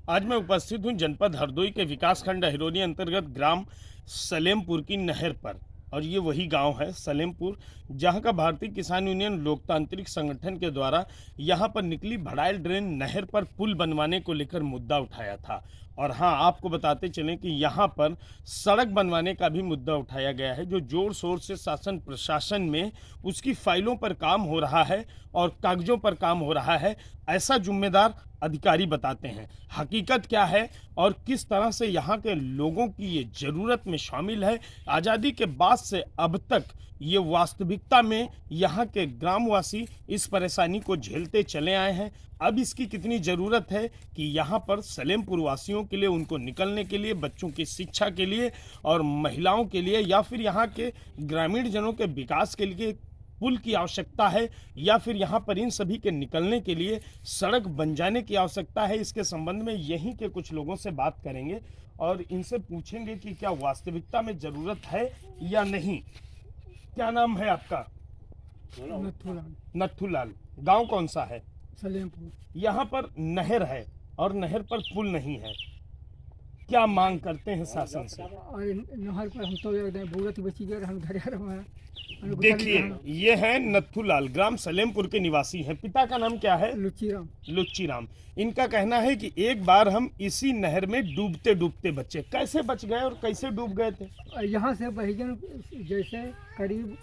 आज मैं उपस्थित हूं जनपद हरदोई के विकासखंड हिरोनी अंतर्गत ग्राम सलेमपुर की नहर पर। और ये वही गांव है सलेमपुर जहां का भारतीय किसान यूनियन लोकतांत्रिक संगठन के द्वारा यहां पर निकली भड़ाइल ड्रेन नहर पर पुल बनवाने को लेकर मुद्दा उठाया था। और हाँ, आपको बताते चलें कि यहाँ पर सड़क बनवाने का भी मुद्दा उठाया गया है, जो जोर शोर से शासन प्रशासन में उसकी फाइलों पर काम हो रहा है और कागजों पर काम हो रहा है, ऐसा जिम्मेदार अधिकारी बताते हैं। हकीकत क्या है और किस तरह से यहाँ के लोगों की ये ज़रूरत में शामिल है, आज़ादी के बाद से अब तक ये वास्तविकता में यहाँ के ग्रामवासी इस परेशानी को झेलते चले आए हैं। अब इसकी कितनी ज़रूरत है कि यहाँ पर सलेमपुर वासियों के लिए, उनको निकलने के लिए, बच्चों की शिक्षा के लिए और महिलाओं के लिए, या फिर यहाँ के ग्रामीण जनों के विकास के लिए पुल की आवश्यकता है, या फिर यहाँ पर इन सभी के निकलने के लिए सड़क बन जाने की आवश्यकता है। इसके संबंध में यहीं के कुछ लोगों से बात करेंगे और इनसे पूछेंगे कि क्या वास्तविकता में ज़रूरत है या नहीं। क्या नाम है आपका? नथुलाल। नथुलाल। गांव कौन सा है? सलेमपुर। यहाँ पर नहर है और नहर पर पुल नहीं है, क्या मांग करते हैं शासन से? और नहर पर हम तो एकदम भूगत बची गए, हम घर देखिए, ये है नथुलाल, ग्राम सलेमपुर के निवासी हैं। पिता का नाम क्या है? लुच्चीराम। लुच्चीराम। इनका कहना है कि एक बार हम इसी नहर में डूबते डूबते बचे। कैसे बच गए और कैसे डूब गए थे? और यहाँ से बहिजन जैसे करीब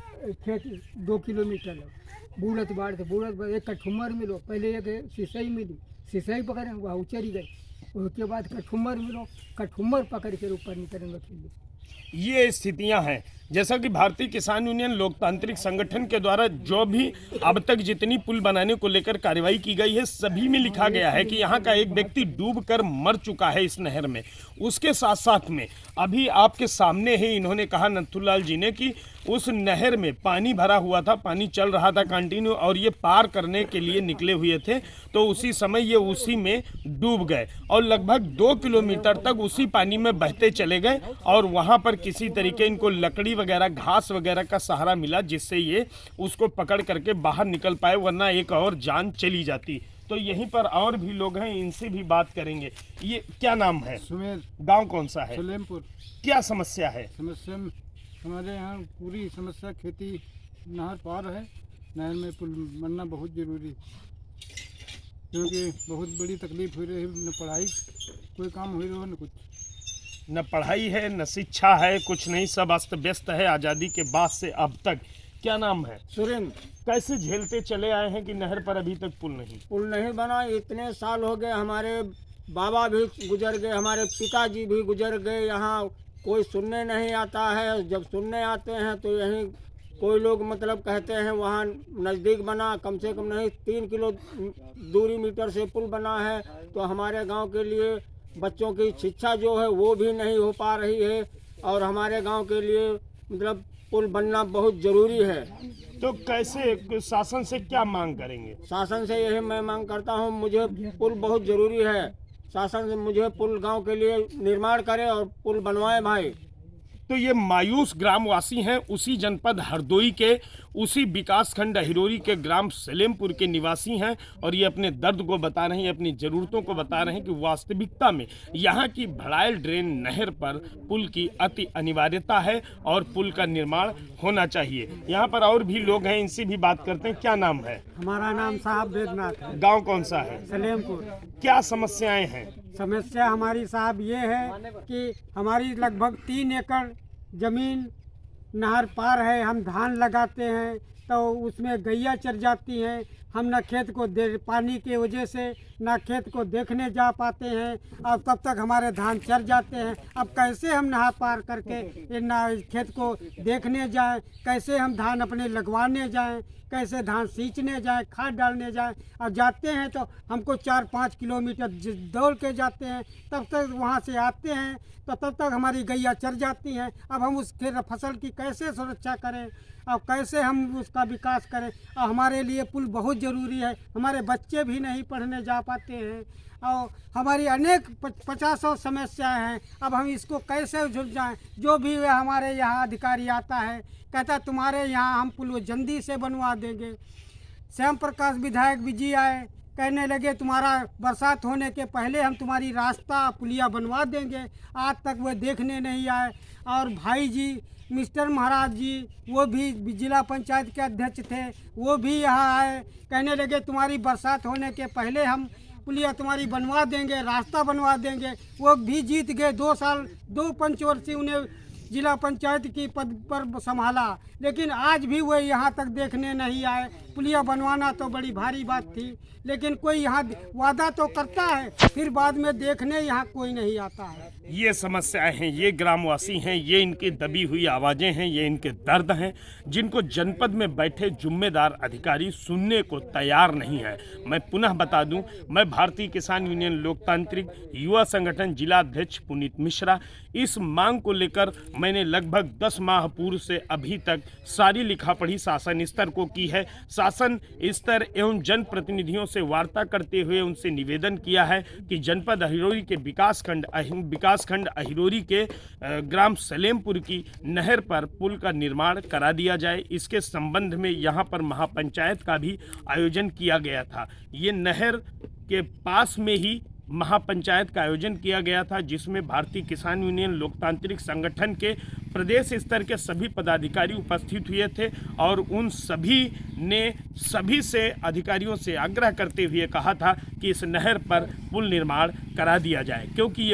खेत 2 किलोमीटर है, बूढ़त बाढ़ थे, बूढ़त बाढ़ एक कठुमर मिलो, पहले एक सिसई मिली, सिसई पकड़े वहाँ उचरी गई, उसके बाद कठुमर मिलो, कठुमर पकड़ के ऊपर निकलेंगे। ये स्थितियां हैं। जैसा कि भारतीय किसान यूनियन लोकतांत्रिक संगठन के द्वारा जो भी अब तक जितनी पुल बनाने को लेकर कार्रवाई की गई है, सभी में लिखा गया है कि यहाँ का एक व्यक्ति डूबकर मर चुका है इस नहर में। उसके साथ साथ में अभी आपके सामने ही इन्होंने कहा, नथुलाल जी ने, कि उस नहर में पानी भरा हुआ था, पानी चल रहा था कंटिन्यू, और ये पार करने के लिए निकले हुए थे तो उसी समय ये उसी में डूब गए और लगभग 2 किलोमीटर तक उसी पानी में बहते चले गए। और वहाँ पर किसी तरीके इनको लकड़ी वगैरह, घास वगैरह का सहारा मिला, जिससे ये उसको पकड़ करके बाहर निकल पाए, वरना एक और जान चली जाती। तो यहीं पर और भी लोग हैं, इनसे भी बात करेंगे। ये क्या नाम है? सुमेर। गांव कौन सा है? सलेमपुर। क्या समस्या है? समस्या हमारे यहाँ पूरी समस्या खेती, नहर पार है, नहर में पुल बनना बहुत ज़रूरी, क्योंकि बहुत बड़ी तकलीफ हो रही है। न पढ़ाई कोई काम हो रहा है, न कुछ, न पढ़ाई है, न शिक्षा है, कुछ नहीं, सब अस्त व्यस्त है आज़ादी के बाद से अब तक। क्या नाम है? सुरेंद्र। कैसे झेलते चले आए हैं कि नहर पर अभी तक पुल नहीं? पुल नहीं बना, इतने साल हो गए, हमारे बाबा भी गुजर गए, हमारे पिताजी भी गुजर गए, यहाँ कोई सुनने नहीं आता है। जब सुनने आते हैं तो यहीं कोई लोग मतलब कहते हैं वहाँ नज़दीक बना, कम से कम नहीं 3 किलो दूरी मीटर से पुल बना है, तो हमारे गांव के लिए बच्चों की शिक्षा जो है वो भी नहीं हो पा रही है, और हमारे गांव के लिए मतलब पुल बनना बहुत ज़रूरी है। तो कैसे शासन से क्या मांग करेंगे? शासन से यही मैं मांग करता हूँ, मुझे पुल बहुत ज़रूरी है, शासन से मुझे पुल गांव के लिए निर्माण करे और पुल बनवाए भाई। तो ये मायूस ग्रामवासी हैं, उसी जनपद हरदोई के, उसी विकासखंड हिरोरी के ग्राम सलेमपुर के निवासी हैं, और ये अपने दर्द को बता रहे हैं, अपनी ज़रूरतों को बता रहे हैं कि वास्तविकता में यहाँ की भड़ाइल ड्रेन नहर पर पुल की अति अनिवार्यता है और पुल का निर्माण होना चाहिए। यहाँ पर और भी लोग हैं, इनसे भी बात करते हैं। क्या नाम है? हमारा नाम साहब वेदनाथ है। गाँव कौन सा है? सलेमपुर। क्या समस्याएं हैं? समस्या हमारी साहब ये है कि हमारी लगभग 3 एकड़ ज़मीन नहर पार है, हम धान लगाते हैं तो उसमें गैया चर जाती हैं, हम न खेत को पानी की वजह से न खेत को देखने जा पाते हैं, और तब तक हमारे धान चर जाते हैं। अब कैसे हम नहर पार करके खेत को देखने जाएं, कैसे हम धान अपने लगवाने जाएं, कैसे धान सींचने जाएं, खाद डालने जाएं। और जाते हैं तो हमको 4-5 किलोमीटर दौड़ के जाते हैं, तब तक वहाँ से आते हैं तो तब तक हमारी गैया चर जाती हैं। अब हम उस फसल की कैसे सुरक्षा करें और कैसे हम उसका विकास करें? और हमारे लिए पुल बहुत ज़रूरी है, हमारे बच्चे भी नहीं पढ़ने जा पाते हैं, और हमारी अनेक 50 समस्याएं हैं। अब हम इसको कैसे सुलझाएं? जो भी हमारे यहाँ अधिकारी आता है कहता तुम्हारे यहाँ हम पुल जल्दी से बनवा देंगे। श्याम प्रकाश विधायक भी जी आए, कहने लगे तुम्हारा बरसात होने के पहले हम तुम्हारी रास्ता पुलिया बनवा देंगे। आज तक वो देखने नहीं आए। और भाई जी मिस्टर महाराज जी वो भी जिला पंचायत के अध्यक्ष थे, वो भी यहाँ आए, कहने लगे तुम्हारी बरसात होने के पहले हम पुलिया तुम्हारी बनवा देंगे, रास्ता बनवा देंगे। वो भी जीत गए। 2 साल 2 पंचवर्षीय उन्हें जिला पंचायत की पद पर संभाला, लेकिन आज भी वो यहाँ तक देखने नहीं आए। पुलिया बनवाना तो बड़ी भारी बात थी, लेकिन कोई यहाँ वादा तो करता है, फिर बाद में देखने यहाँ कोई नहीं आता है। ये समस्याएं हैं, ये ग्रामवासी हैं, ये इनकी दबी हुई आवाज़ें हैं, ये इनके दर्द हैं, जिनको जनपद में बैठे जिम्मेदार अधिकारी सुनने को तैयार नहीं है। मैं पुनः बता दूं, मैं भारतीय किसान यूनियन लोकतांत्रिक युवा संगठन जिला अध्यक्ष पुनीत मिश्रा। इस मांग को लेकर मैंने लगभग 10 माह पूर्व से अभी तक सारी लिखा पढ़ी शासन स्तर को की है। शासन स्तर एवं जनप्रतिनिधियों से वार्ता करते हुए उनसे निवेदन किया है कि जनपद अहिरोरी के विकासखंड अहिरोरी के ग्राम सलेमपुर की नहर पर पुल का निर्माण करा दिया जाए। इसके संबंध में यहाँ पर महापंचायत का भी आयोजन किया गया था। ये नहर के पास में ही महापंचायत का आयोजन किया गया था, जिसमें भारतीय किसान यूनियन लोकतांत्रिक संगठन के प्रदेश स्तर के सभी पदाधिकारी उपस्थित हुए थे और उन सभी ने सभी से अधिकारियों से आग्रह करते हुए कहा था कि इस नहर पर पुल निर्माण करा दिया जाए, क्योंकि ये